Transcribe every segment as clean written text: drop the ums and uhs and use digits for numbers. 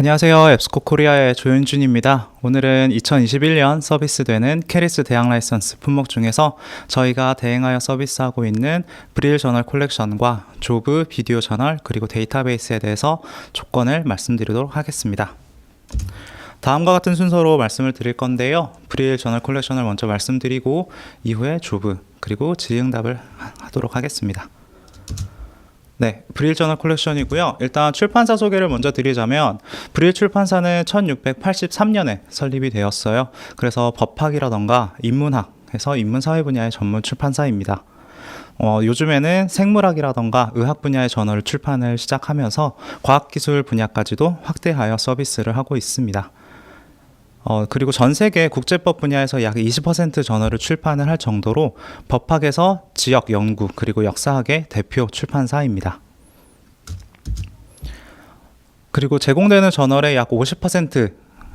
안녕하세요. 앱스코 코리아의 조윤준입니다. 오늘은 2021년 서비스되는 캐리스 대학 라이선스 품목 중에서 저희가 대행하여 서비스하고 있는 브릴 저널 콜렉션과 조브 비디오 저널 그리고 데이터베이스에 대해서 조건을 말씀드리도록 하겠습니다. 다음과 같은 순서로 말씀을 드릴 건데요. 브릴 저널 콜렉션을 먼저 말씀드리고 이후에 조브 그리고 질의응답을 하도록 하겠습니다. 네, 브릴 저널 콜렉션이고요. 일단 출판사 소개를 먼저 드리자면 브릴 출판사는 1683년에 설립이 되었어요. 그래서 법학이라던가 인문학에서 인문사회 분야의 전문 출판사입니다. 요즘에는 생물학이라던가 의학 분야의 저널을 출판을 시작하면서 과학기술 분야까지도 확대하여 서비스를 하고 있습니다. 그리고 전 세계 국제법 분야에서 약 20% 저널을 출판을 할 정도로 법학에서 지역 연구 그리고 역사학의 대표 출판사입니다. 그리고 제공되는 저널의 약 50%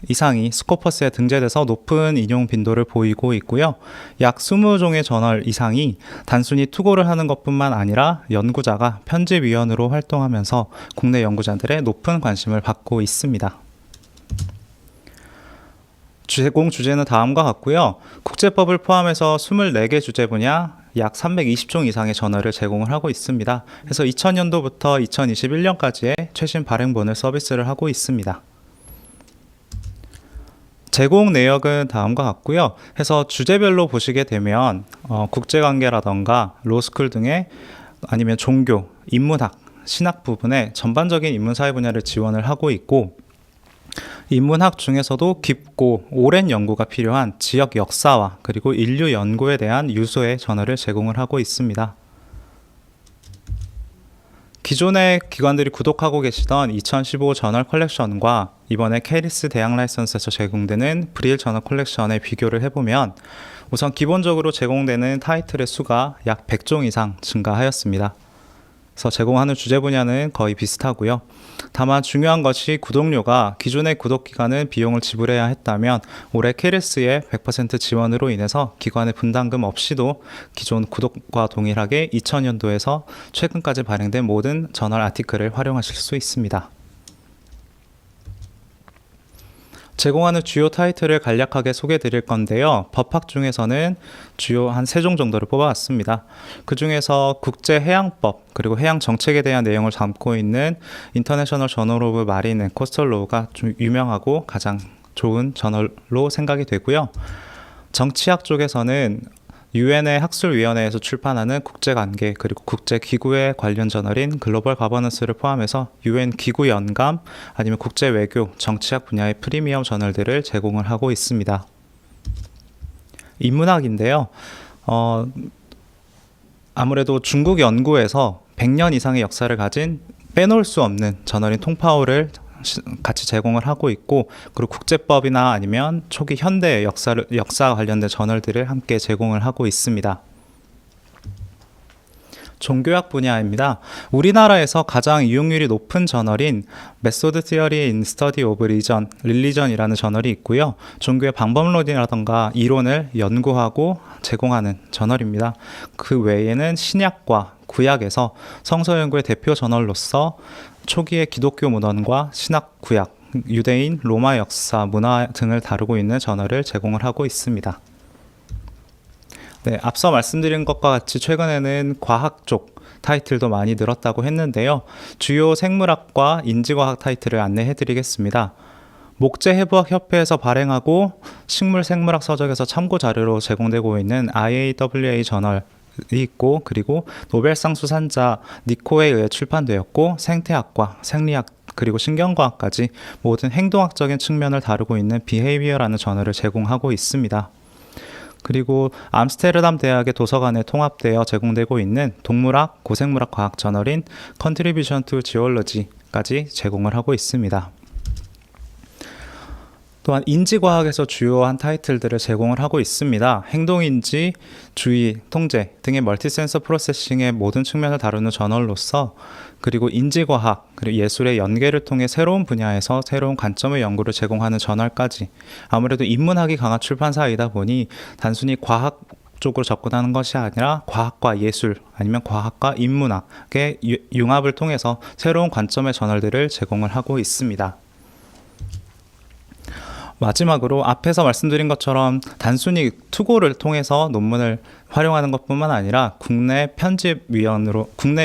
이상이 스코퍼스에 등재돼서 높은 인용 빈도를 보이고 있고요. 약 20종의 저널 이상이 단순히 투고를 하는 것뿐만 아니라 연구자가 편집위원으로 활동하면서 국내 연구자들의 높은 관심을 받고 있습니다. 제공 주제는 다음과 같고요. 국제법을 포함해서 24개 주제 분야 약 320종 이상의 저널을 제공을 하고 있습니다. 그래서 2000년도부터 2021년까지의 최신 발행본을 서비스를 하고 있습니다. 제공 내역은 다음과 같고요. 해서 주제별로 보시게 되면 국제관계라던가 로스쿨 등의 아니면 종교, 인문학, 신학 부분에 전반적인 인문사회 분야를 지원을 하고 있고 인문학 중에서도 깊고 오랜 연구가 필요한 지역 역사와 그리고 인류 연구에 대한 유수의 저널을 제공을 하고 있습니다. 기존의 기관들이 구독하고 계시던 2015 저널 컬렉션과 이번에 캐리스 대학 라이선스에서 제공되는 브릴 저널 컬렉션의 비교를 해보면 우선 기본적으로 제공되는 타이틀의 수가 약 100종 이상 증가하였습니다. 그래서 제공하는 주제 분야는 거의 비슷하고요. 다만 중요한 것이 구독료가 기존의 구독 기간은 비용을 지불해야 했다면 올해 캐리스의 100% 지원으로 인해서 기관의 분담금 없이도 기존 구독과 동일하게 2000년도에서 최근까지 발행된 모든 저널 아티클을 활용하실 수 있습니다. 제공하는 주요 타이틀을 간략하게 소개해 드릴 건데요. 법학 중에서는 주요 한 3종 정도를 뽑아왔습니다. 그 중에서 국제해양법 그리고 해양정책에 대한 내용을 담고 있는 인터내셔널 저널 오브 마린 앤 코스털 로우가 좀 유명하고 가장 좋은 저널로 생각이 되고요. 정치학 쪽에서는 유엔의 학술위원회에서 출판하는 국제관계 그리고 국제기구에 관련 저널인 글로벌 가버넌스를 포함해서 유엔 기구 연감 아니면 국제외교, 정치학 분야의 프리미엄 저널들을 제공을 하고 있습니다. 인문학인데요. 아무래도 중국 연구에서 100년 이상의 역사를 가진 빼놓을 수 없는 저널인 통파오를 같이 제공을 하고 있고 그리고 국제법이나 아니면 초기 현대 역사 관련된 저널들을 함께 제공을 하고 있습니다. 종교학 분야입니다. 우리나라에서 가장 이용률이 높은 저널인 메소드 티어리 인 스터디 오브 릴리전이라는 저널이 있고요. 종교의 방법론이라던가 이론을 연구하고 제공하는 저널입니다. 그 외에는 신약과 구약에서 성서 연구의 대표 저널로서 초기의 기독교 문헌과 신학 구약, 유대인, 로마 역사, 문화 등을 다루고 있는 저널을 제공을 하고 있습니다. 네, 앞서 말씀드린 것과 같이 최근에는 과학 쪽 타이틀도 많이 늘었다고 했는데요. 주요 생물학과 인지과학 타이틀을 안내해 드리겠습니다. 목재해부학협회에서 발행하고 식물생물학 서적에서 참고 자료로 제공되고 있는 IAWA 저널이 있고 그리고 노벨상 수상자 니코에 의해 출판되었고 생태학과, 생리학 그리고 신경과학까지 모든 행동학적인 측면을 다루고 있는 비헤이비어라는 저널을 제공하고 있습니다. 그리고 암스테르담 대학의 도서관에 통합되어 제공되고 있는 동물학, 고생물학 과학 저널인 Contribution to Geology까지 제공을 하고 있습니다. 또한 인지과학에서 주요한 타이틀들을 제공을 하고 있습니다. 행동인지, 주의, 통제 등의 멀티센서 프로세싱의 모든 측면을 다루는 저널로서 그리고 인지과학, 그리고 예술의 연계를 통해 새로운 분야에서 새로운 관점의 연구를 제공하는 저널까지 아무래도 인문학이 강한 출판사이다 보니 단순히 과학 쪽으로 접근하는 것이 아니라 과학과 예술 아니면 과학과 인문학의 융합을 통해서 새로운 관점의 저널들을 제공을 하고 있습니다. 마지막으로 앞에서 말씀드린 것처럼 단순히 투고를 통해서 논문을 활용하는 것뿐만 아니라 국내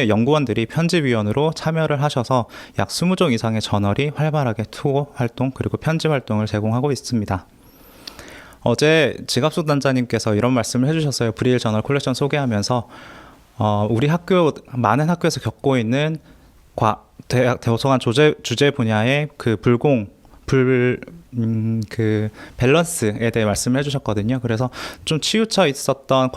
연구원들이 편집위원으로 참여를 하셔서 약 20종 이상의 저널이 활발하게 투고 활동 그리고 편집 활동을 제공하고 있습니다. 어제 지갑수 단장님께서 이런 말씀을 해주셨어요. 브릴 저널 콜렉션 소개하면서 우리 많은 학교에서 겪고 있는 대학 도서관 주제 분야의 그 밸런스에 대해 말씀을 해주셨거든요. 그래서 좀 치우쳐 있었던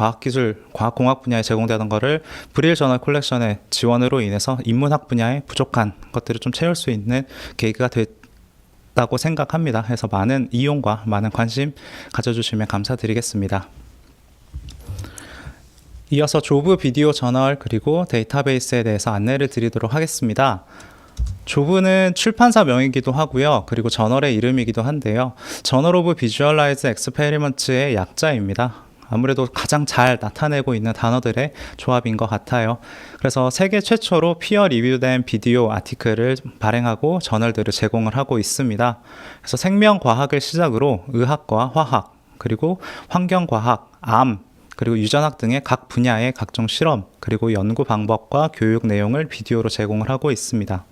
과학공학 분야에 제공되던 거를 브릴 저널 콜렉션의 지원으로 인해서 인문학 분야에 부족한 것들을 좀 채울 수 있는 계기가 됐다고 생각합니다. 해서 많은 이용과 많은 관심 가져주시면 감사드리겠습니다. 이어서 조브 비디오 저널 그리고 데이터베이스에 대해서 안내를 드리도록 하겠습니다. 조브는 출판사 명이기도 하고요. 그리고 저널의 이름이기도 한데요. 저널 오브 비주얼라이즈 엑스페리먼트의 약자입니다. 아무래도 가장 잘 나타내고 있는 단어들의 조합인 것 같아요. 그래서 세계 최초로 피어 리뷰된 비디오 아티클을 발행하고 저널들을 제공을 하고 있습니다. 그래서 생명과학을 시작으로 의학과 화학, 그리고 환경과학, 암, 그리고 유전학 등의 각 분야의 각종 실험, 그리고 연구 방법과 교육 내용을 비디오로 제공을 하고 있습니다.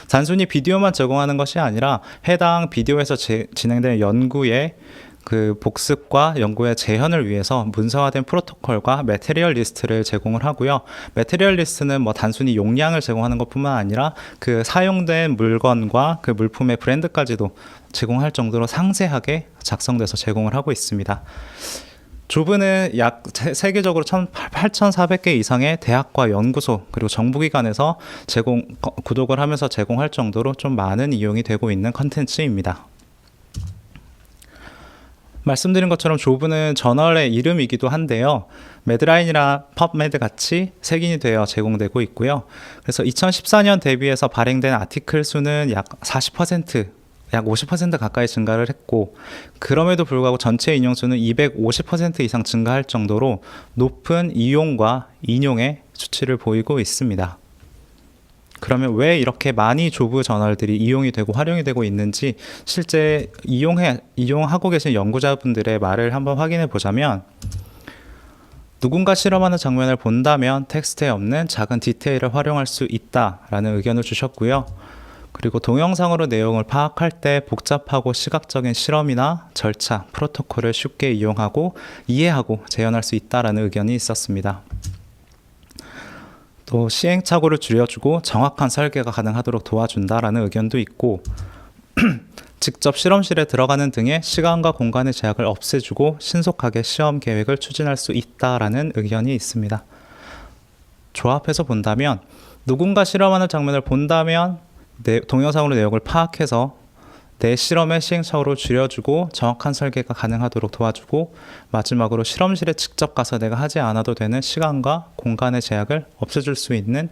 단순히 비디오만 제공하는 것이 아니라 해당 비디오에서 진행된 연구의 그 복습과 연구의 재현을 위해서 문서화된 프로토콜과 매테리얼 리스트를 제공을 하고요. 매테리얼 리스트는 단순히 용량을 제공하는 것뿐만 아니라 그 사용된 물건과 그 물품의 브랜드까지도 제공할 정도로 상세하게 작성돼서 제공을 하고 있습니다. 조브는 약 세계적으로 8,400개 이상의 대학과 연구소 그리고 정부기관에서 구독을 하면서 제공할 정도로 좀 많은 이용이 되고 있는 컨텐츠입니다. 말씀드린 것처럼 조브는 저널의 이름이기도 한데요. 매드라인이나 펍메드 같이 색인이 되어 제공되고 있고요. 그래서 2014년 대비해서 발행된 아티클 수는 약 50% 가까이 증가를 했고, 그럼에도 불구하고 전체 인용수는 250% 이상 증가할 정도로 높은 이용과 인용의 수치를 보이고 있습니다. 그러면 왜 이렇게 많이 조브 저널들이 이용이 되고 활용이 되고 있는지 실제 이용하고 계신 연구자분들의 말을 한번 확인해 보자면, 누군가 실험하는 장면을 본다면 텍스트에 없는 작은 디테일을 활용할 수 있다라는 의견을 주셨고요. 그리고 동영상으로 내용을 파악할 때 복잡하고 시각적인 실험이나 절차, 프로토콜을 쉽게 이용하고 이해하고 재현할 수 있다라는 의견이 있었습니다. 또 시행착오를 줄여주고 정확한 설계가 가능하도록 도와준다라는 의견도 있고, 직접 실험실에 들어가는 등의 시간과 공간의 제약을 없애주고 신속하게 시험 계획을 추진할 수 있다라는 의견이 있습니다. 조합해서 본다면, 누군가 실험하는 장면을 본다면 동영상으로 내용을 파악해서 내 실험의 시행착오를 줄여주고 정확한 설계가 가능하도록 도와주고, 마지막으로 실험실에 직접 가서 내가 하지 않아도 되는 시간과 공간의 제약을 없애줄 수 있는,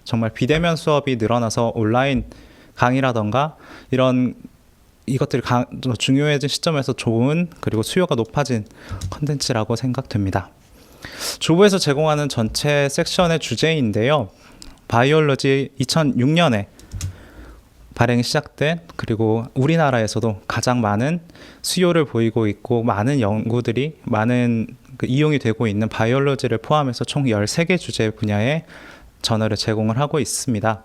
정말 비대면 수업이 늘어나서 온라인 강의라던가 이것들이 중요해진 시점에서 좋은, 그리고 수요가 높아진 컨텐츠라고 생각됩니다. 조브에서 제공하는 전체 섹션의 주제인데요. 바이올로지 2006년에 발행이 시작된, 그리고 우리나라에서도 가장 많은 수요를 보이고 있고 많은 연구들이 이용이 되고 있는 바이올로지를 포함해서 총 13개 주제 분야의 저널을 제공을 하고 있습니다.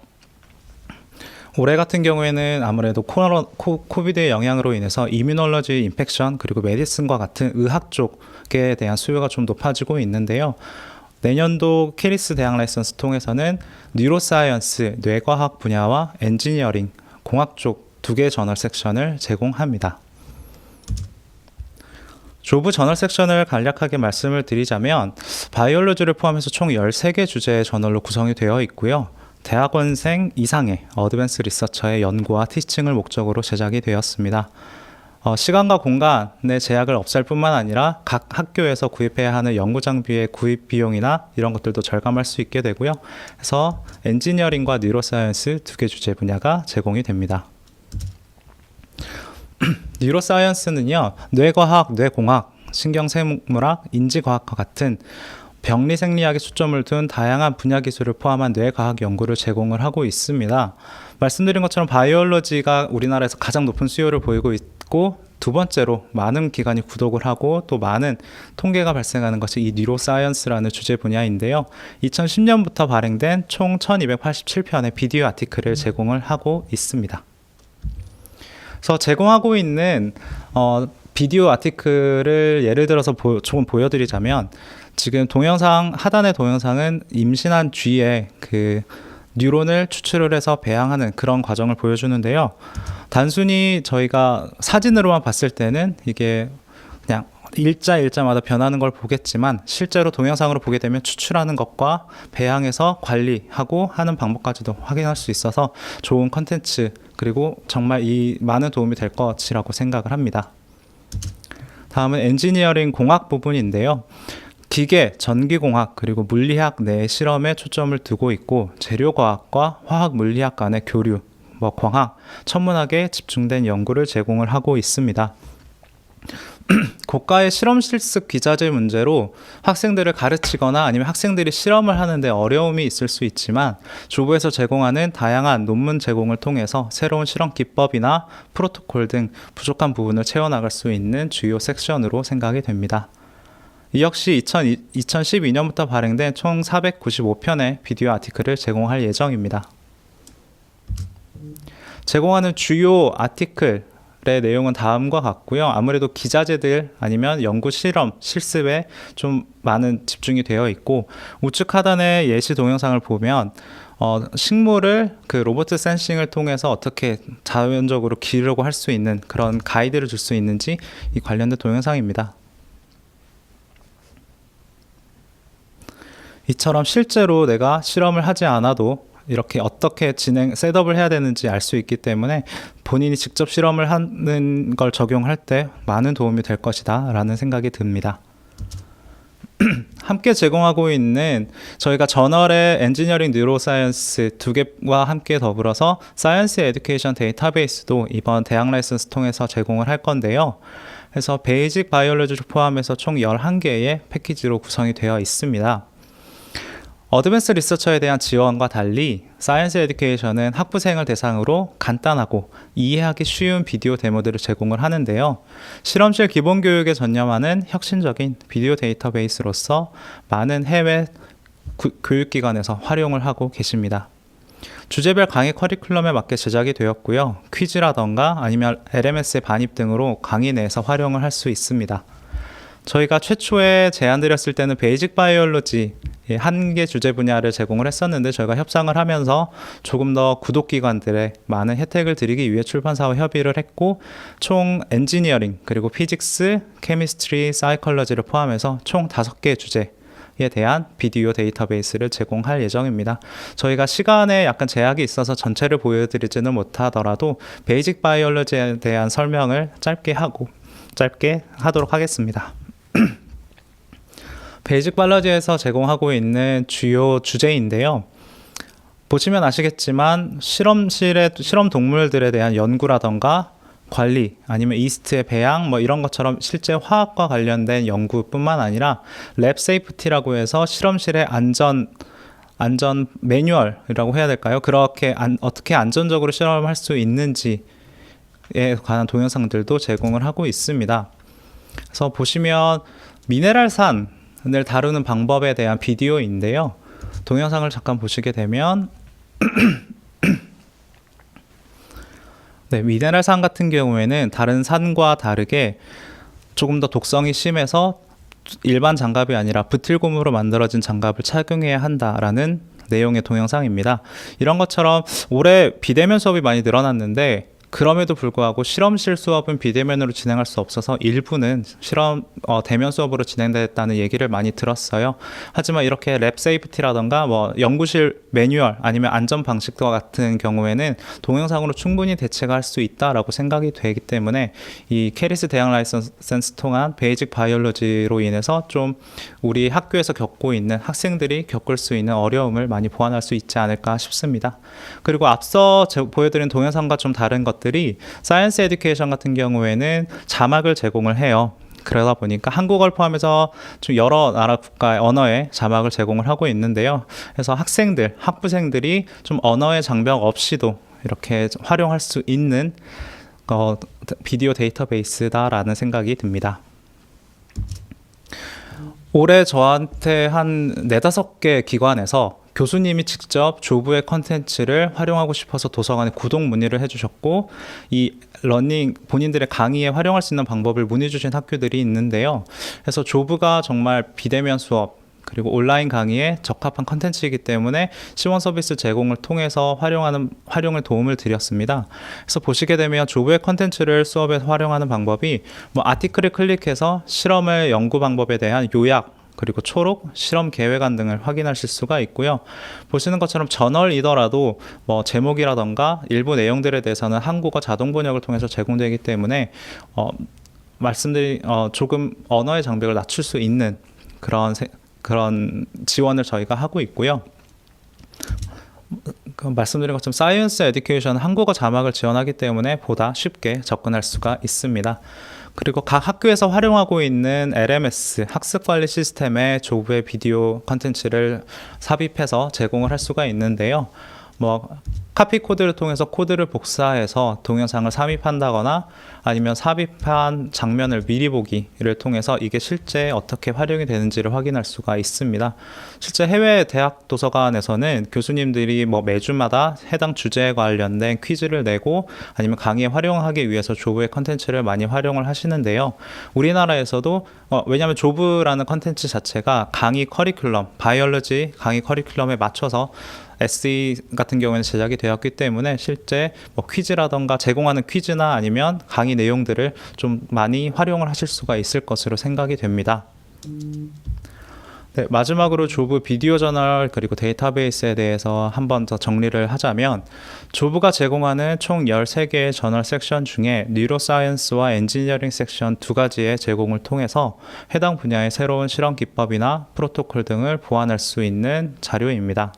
올해 같은 경우에는 아무래도 코비드의 영향으로 인해서 이뮤놀로지, 인펙션, 그리고 메디슨과 같은 의학 쪽에 대한 수요가 좀 높아지고 있는데요. 내년도 캐리스 대학 라이선스 통해서는 뉴로사이언스, 뇌과학 분야와 엔지니어링, 공학 쪽 2개 저널 섹션을 제공합니다. 조브 저널 섹션을 간략하게 말씀을 드리자면, 바이올로지를 포함해서 총 13개 주제의 저널로 구성이 되어 있고요. 대학원생 이상의 어드밴스 리서처의 연구와 티칭을 목적으로 제작이 되었습니다. 시간과 공간의 제약을 없앨 뿐만 아니라 각 학교에서 구입해야 하는 연구 장비의 구입 비용이나 이런 것들도 절감할 수 있게 되고요. 그래서 엔지니어링과 뉴로사이언스 2개 주제 분야가 제공이 됩니다. 뉴로사이언스는요, 뇌과학, 뇌공학, 신경생물학, 인지과학과 같은 병리 생리학에 초점을 둔 다양한 분야 기술을 포함한 뇌과학 연구를 제공을 하고 있습니다. 말씀드린 것처럼 바이올로지가 우리나라에서 가장 높은 수요를 보이고 있고, 두 번째로 많은 기관이 구독을 하고 또 많은 통계가 발생하는 것이 이 뉴로사이언스라는 주제 분야인데요. 2010년부터 발행된 총 1287편의 비디오 아티클을 제공을 하고 있습니다. 그래서 제공하고 있는 비디오 아티클을 예를 들어서 조금 보여드리자면, 지금 동영상 하단의 동영상은 임신한 쥐의 그 뉴런을 추출을 해서 배양하는 그런 과정을 보여주는데요. 단순히 저희가 사진으로만 봤을 때는 이게 그냥 일자마다 변하는 걸 보겠지만, 실제로 동영상으로 보게 되면 추출하는 것과 배양해서 관리하고 하는 방법까지도 확인할 수 있어서 좋은 컨텐츠, 그리고 정말 이 많은 도움이 될 것이라고 생각을 합니다. 다음은 엔지니어링 공학 부분인데요. 기계, 전기공학, 그리고 물리학 내 실험에 초점을 두고 있고, 재료과학과 화학 물리학 간의 교류, 광학, 천문학에 집중된 연구를 제공을 하고 있습니다. 고가의 실험 실습 기자재 문제로 학생들을 가르치거나 아니면 학생들이 실험을 하는데 어려움이 있을 수 있지만, 조부에서 제공하는 다양한 논문 제공을 통해서 새로운 실험 기법이나 프로토콜 등 부족한 부분을 채워나갈 수 있는 주요 섹션으로 생각이 됩니다. 이 역시 2012년부터 발행된 총 495편의 비디오 아티클을 제공할 예정입니다. 제공하는 주요 아티클의 내용은 다음과 같고요. 아무래도 기자재들 아니면 연구 실험, 실습에 좀 많은 집중이 되어 있고, 우측 하단의 예시 동영상을 보면 식물을 그 로봇 센싱을 통해서 어떻게 자연적으로 기르려고 할 수 있는 그런 가이드를 줄 수 있는지 이 관련된 동영상입니다. 이처럼 실제로 내가 실험을 하지 않아도 이렇게 어떻게 셋업을 해야 되는지 알 수 있기 때문에 본인이 직접 실험을 하는 걸 적용할 때 많은 도움이 될 것이다 라는 생각이 듭니다. 함께 제공하고 있는 저희가 저널의 엔지니어링 뉴로사이언스 2개와 함께 더불어서 사이언스 에듀케이션 데이터베이스도 이번 대학 라이선스 통해서 제공을 할 건데요. 그래서 베이직 바이올로지를 포함해서 총 11개의 패키지로 구성이 되어 있습니다. 어드밴스 리서처에 대한 지원과 달리 사이언스 에듀케이션은 학부생을 대상으로 간단하고 이해하기 쉬운 비디오 데모들을 제공을 하는데요. 실험실 기본 교육에 전념하는 혁신적인 비디오 데이터베이스로서 많은 해외 교육기관에서 활용을 하고 계십니다. 주제별 강의 커리큘럼에 맞게 제작이 되었고요. 퀴즈라던가 아니면 LMS의 반입 등으로 강의 내에서 활용을 할 수 있습니다. 저희가 최초에 제안드렸을 때는 베이직 바이올로지 한 개 주제 분야를 제공을 했었는데, 저희가 협상을 하면서 조금 더 구독기관들의 많은 혜택을 드리기 위해 출판사와 협의를 했고, 총 엔지니어링, 그리고 피직스, 케미스트리, 사이컬러지를 포함해서 총 5개 주제에 대한 비디오 데이터베이스를 제공할 예정입니다. 저희가 시간에 약간 제약이 있어서 전체를 보여드리지는 못하더라도 베이직 바이올로지에 대한 설명을 짧게 하도록 하겠습니다. 베이직 바이올로지에서 제공하고 있는 주요 주제인데요. 보시면 아시겠지만 실험 동물들에 대한 연구라던가 관리, 아니면 이스트의 배양 이런 것처럼 실제 화학과 관련된 연구뿐만 아니라 랩 세이프티라고 해서 실험실의 안전 매뉴얼이라고 해야 될까요? 그렇게 어떻게 안전적으로 실험할 수 있는지에 관한 동영상들도 제공을 하고 있습니다. 그래서 보시면 미네랄산을 다루는 방법에 대한 비디오인데요. 동영상을 잠깐 보시게 되면 네, 미네랄산 같은 경우에는 다른 산과 다르게 조금 더 독성이 심해서 일반 장갑이 아니라 부틸곰으로 만들어진 장갑을 착용해야 한다라는 내용의 동영상입니다. 이런 것처럼 올해 비대면 수업이 많이 늘어났는데, 그럼에도 불구하고 실험실 수업은 비대면으로 진행할 수 없어서 일부는 대면 수업으로 진행됐다는 얘기를 많이 들었어요. 하지만 이렇게 랩 세이프티라던가 연구실 매뉴얼 아니면 안전 방식과 같은 경우에는 동영상으로 충분히 대체가 할 수 있다라고 생각이 되기 때문에 이 캐리스 대학 라이선스 통한 베이직 바이올로지로 인해서 좀 우리 학교에서 겪고 있는 학생들이 겪을 수 있는 어려움을 많이 보완할 수 있지 않을까 싶습니다. 그리고 앞서 보여드린 동영상과 좀 다른 것들이 사이언스 에듀케이션 같은 경우에는 자막을 제공을 해요. 그러다 보니까 한국어를 포함해서 좀 여러 나라 국가의 언어의 자막을 제공을 하고 있는데요. 그래서 학부생들이 좀 언어의 장벽 없이도 이렇게 활용할 수 있는 비디오 데이터베이스다라는 생각이 듭니다. 올해 저한테 한 4-5개 기관에서 교수님이 직접 조브의 컨텐츠를 활용하고 싶어서 도서관에 구독 문의를 해주셨고, 이 러닝 본인들의 강의에 활용할 수 있는 방법을 문의 주신 학교들이 있는데요. 그래서 조브가 정말 비대면 수업 그리고 온라인 강의에 적합한 컨텐츠이기 때문에 시원 서비스 제공을 통해서 활용을 도움을 드렸습니다. 그래서 보시게 되면 조브의 컨텐츠를 수업에 활용하는 방법이 아티클을 클릭해서 실험의 연구 방법에 대한 요약 그리고 초록, 실험 계획안 등을 확인하실 수가 있고요. 보시는 것처럼 저널이더라도 제목이라던가 일부 내용들에 대해서는 한국어 자동 번역을 통해서 제공되기 때문에 말씀드린 조금 언어의 장벽을 낮출 수 있는 그런 지원을 저희가 하고 있고요. 말씀드린 것처럼 사이언스 에듀케이션 한국어 자막을 지원하기 때문에 보다 쉽게 접근할 수가 있습니다. 그리고 각 학교에서 활용하고 있는 LMS 학습관리 시스템에 조브의 비디오 컨텐츠를 삽입해서 제공을 할 수가 있는데요. 카피 코드를 통해서 코드를 복사해서 동영상을 삽입한다거나 아니면 삽입한 장면을 미리 보기를 통해서 이게 실제 어떻게 활용이 되는지를 확인할 수가 있습니다. 실제 해외 대학 도서관에서는 교수님들이 매주마다 해당 주제에 관련된 퀴즈를 내고 아니면 강의에 활용하기 위해서 조브의 컨텐츠를 많이 활용을 하시는데요. 우리나라에서도 왜냐하면 조브라는 컨텐츠 자체가 강의 커리큘럼, 바이올로지 강의 커리큘럼에 맞춰서 SE 같은 경우에는 제작이 되었기 때문에 실제 퀴즈라던가 제공하는 퀴즈나 아니면 강의 내용들을 좀 많이 활용을 하실 수가 있을 것으로 생각이 됩니다. 네, 마지막으로 조브 비디오 저널 그리고 데이터베이스에 대해서 한 번 더 정리를 하자면, 조브가 제공하는 총 13개의 저널 섹션 중에 뉴로사이언스와 엔지니어링 섹션 2가지의 제공을 통해서 해당 분야의 새로운 실험 기법이나 프로토콜 등을 보완할 수 있는 자료입니다.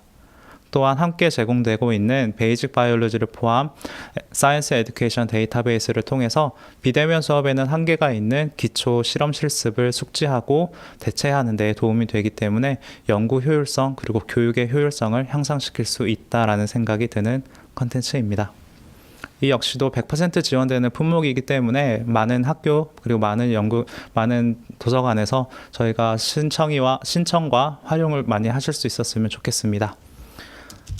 또한 함께 제공되고 있는 베이직 바이올로지를 포함 사이언스 에듀케이션 데이터베이스를 통해서 비대면 수업에는 한계가 있는 기초 실험 실습을 숙지하고 대체하는 데 도움이 되기 때문에 연구 효율성 그리고 교육의 효율성을 향상시킬 수 있다라는 생각이 드는 컨텐츠입니다. 이 역시도 100% 지원되는 품목이기 때문에 많은 학교 그리고 많은 도서관에서 저희가 신청과 활용을 많이 하실 수 있었으면 좋겠습니다.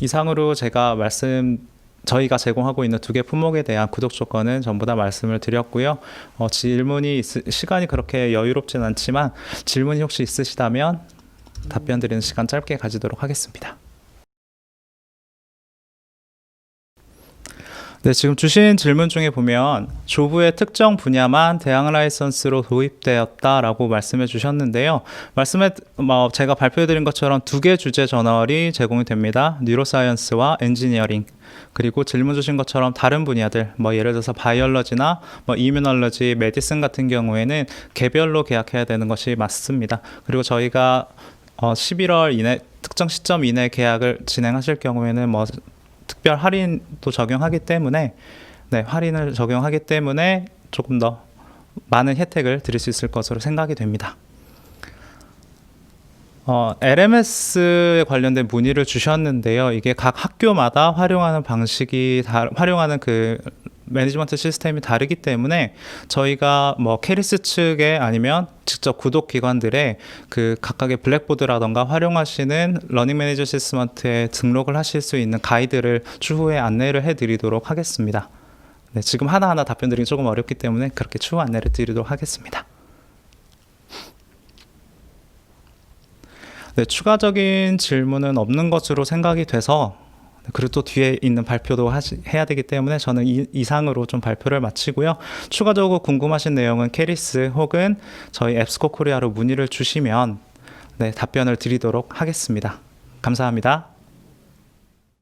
이상으로 저희가 제공하고 있는 2개 품목에 대한 구독 조건은 전부 다 말씀을 드렸고요. 시간이 그렇게 여유롭진 않지만 질문이 혹시 있으시다면 답변 드리는 시간 짧게 가지도록 하겠습니다. 네, 지금 주신 질문 중에 보면 조브의 특정 분야만 대학 라이선스로 도입되었다라고 말씀해 주셨는데요. 제가 발표해 드린 것처럼 2개 주제 저널이 제공이 됩니다. 뉴로사이언스와 엔지니어링. 그리고 질문 주신 것처럼 다른 분야들, 예를 들어서 바이올로지나 이뮤널로지, 메디슨 같은 경우에는 개별로 계약해야 되는 것이 맞습니다. 그리고 저희가 11월 이내 특정 시점 이내 계약을 진행하실 경우에는 특별 할인도 적용하기 때문에 할인을 적용하기 때문에 조금 더 많은 혜택을 드릴 수 있을 것으로 생각이 됩니다. LMS에 관련된 문의를 주셨는데요. 이게 각 학교마다 활용하는 활용하는 매니지먼트 시스템이 다르기 때문에 저희가 캐리스 측에 아니면 직접 구독 기관들의 각각의 블랙보드라던가 활용하시는 러닝 매니저 시스템에 등록을 하실 수 있는 가이드를 추후에 안내를 해드리도록 하겠습니다. 네, 지금 하나하나 답변 드리기 조금 어렵기 때문에 그렇게 추후 안내를 드리도록 하겠습니다. 네, 추가적인 질문은 없는 것으로 생각이 돼서, 그리고 또 뒤에 있는 발표도 해야 되기 때문에 저는 이상으로 좀 발표를 마치고요. 추가적으로 궁금하신 내용은 캐리스 혹은 저희 앱스코 코리아로 문의를 주시면 답변을 드리도록 하겠습니다. 감사합니다.